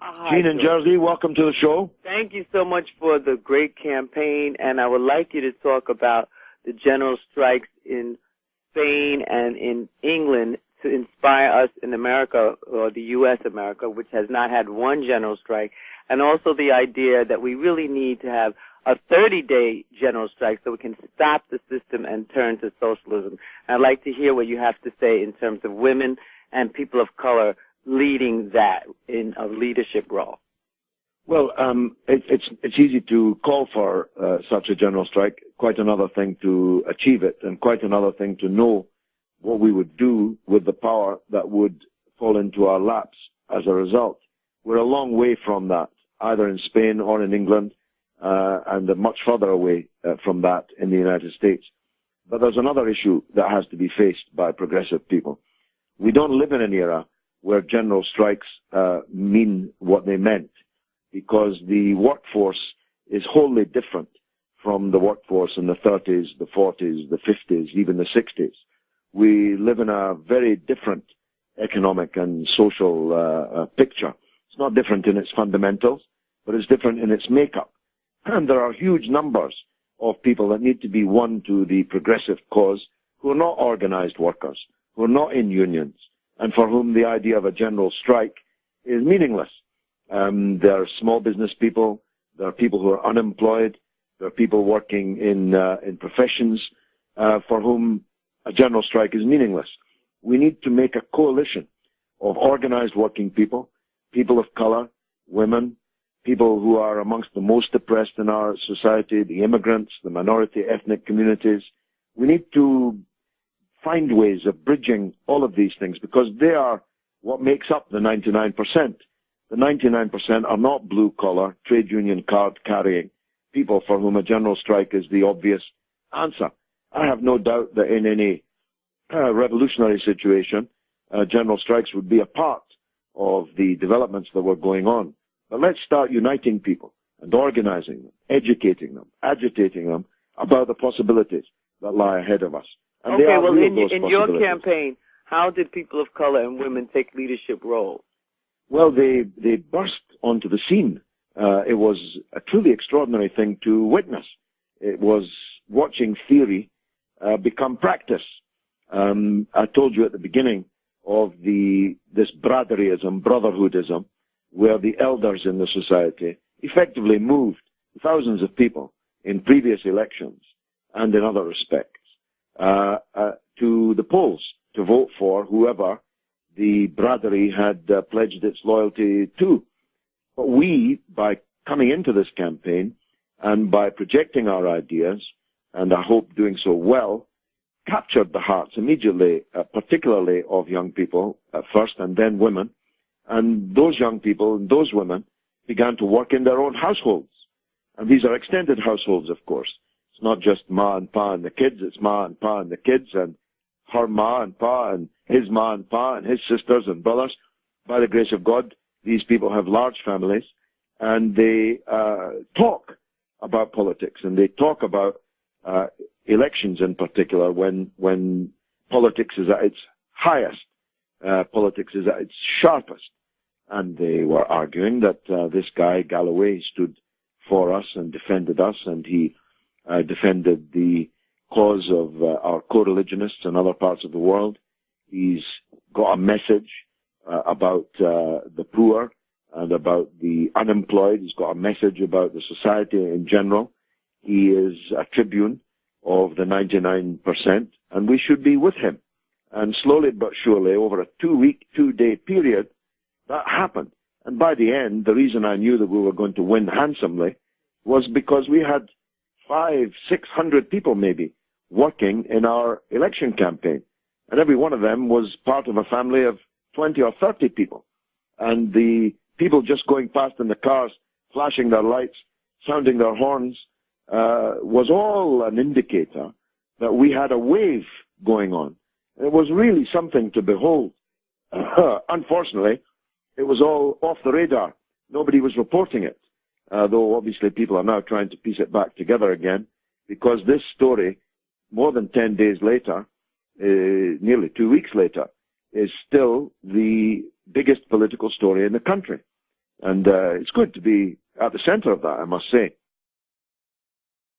Hi, Gene in Jersey, welcome to the show. Thank you so much for the great campaign, and I would like you to talk about the general strikes in Spain and in England to inspire us in America, or the U.S. America, which has not had one general strike, and also the idea that we really need to have a 30-day general strike so we can stop the system and turn to socialism. I'd like to hear what you have to say in terms of women and people of color leading that in a leadership role. Well, it's easy to call for such a general strike, quite another thing to achieve it, and quite another thing to know what we would do with the power that would fall into our laps as a result. We're a long way from that, either in Spain or in England, and much further away from that in the United States. But there's another issue that has to be faced by progressive people. We don't live in an era where general strikes mean what they meant, because the workforce is wholly different from the workforce in the 30s, the 40s, the 50s, even the 60s. We live in a very different economic and social picture. It's not different in its fundamentals, but it's different in its makeup. And there are huge numbers of people that need to be won to the progressive cause who are not organized workers, who are not in unions, and for whom the idea of a general strike is meaningless. There are small business people, there are people who are unemployed, there are people working in professions for whom a general strike is meaningless. We need to make a coalition of organized working people, people of color, women, people who are amongst the most oppressed in our society, the immigrants, the minority ethnic communities. We need to find ways of bridging all of these things, because they are what makes up the 99%. The 99% are not blue-collar, trade union card-carrying people for whom a general strike is the obvious answer. I have no doubt that in any revolutionary situation, general strikes would be a part of the developments that were going on. But let's start uniting people and organizing them, educating them, agitating them about the possibilities that lie ahead of us. And okay, well, in your campaign, how did people of color and women take leadership roles? Well, they burst onto the scene. It was a truly extraordinary thing to witness. It was watching theory become practice. I told you at the beginning of this brotherhoodism, where the elders in the society effectively moved thousands of people in previous elections and in other respects to the polls to vote for whoever the brotherhood had pledged its loyalty to. But we, by coming into this campaign and by projecting our ideas, and I hope doing so well, captured the hearts immediately, particularly of young people first, and then women. And those young people and those women began to work in their own households. And these are extended households, of course. It's not just Ma and Pa and the kids, it's Ma and Pa and the kids, and her Ma and Pa and his Ma and Pa and his sisters and brothers. By the grace of God, these people have large families, and they talk about politics, and they talk about elections in particular when politics is at its highest, politics is at its sharpest. And they were arguing that this guy, Galloway, stood for us and defended us, and he defended the cause of our co-religionists in other parts of the world. He's got a message about the poor and about the unemployed. He's got a message about the society in general. He is a tribune of the 99%, and we should be with him. And slowly but surely, over a 2-day period, that happened. And by the end, the reason I knew that we were going to win handsomely was because we had 500-600 people maybe working in our election campaign. And every one of them was part of a family of 20 or 30 people. And the people just going past in the cars, flashing their lights, sounding their horns, was all an indicator that we had a wave going on. It was really something to behold. Unfortunately, it was all off the radar. Nobody was reporting it, though obviously people are now trying to piece it back together again, because this story, more than 10 days later, nearly 2 weeks later, is still the biggest political story in the country. And it's good to be at the center of that, I must say.